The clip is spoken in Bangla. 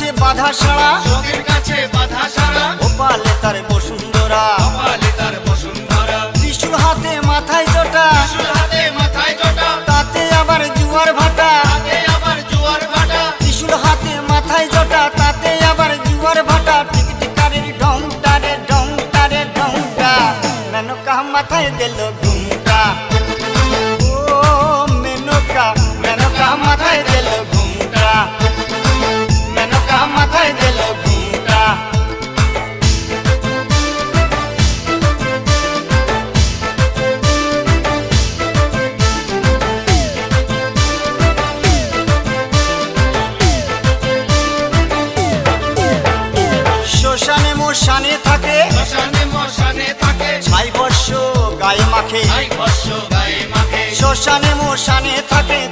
কাছে বাধা সারা, যোগের কাছে বাধা সারা, গোপালে তার বসুন্ধরা, কপালে তার বসুন্ধরা। ত্রিশূল হাতে মাথায় জটা, ত্রিশূল হাতে মাথায় জটা, তাতে আবার জুয়ার ভাটা। হাতে আবার জোয়ার ভাটা। ত্রিশূল হাতে মাথায় জটা, তাতে আবার জুয়ার ভাটা। টিকটিকারের ঢংটা রে ঢংটা রে ঢংটা, মেনকা মাথায় দিল ঘুমটা। ও মেনকা, মেনকা মাথায় দিল ঘুমটা, মেনকা মাথায় দিল ঘুমটা। শ্মশানে মশানে থাকে, শ্মশানে মশানে থাকে, ছাই বর্ষ গায়ে মাখে। ছাই বর্ষ গায়ে মাখে। শ্মশানে মশানে থাকে,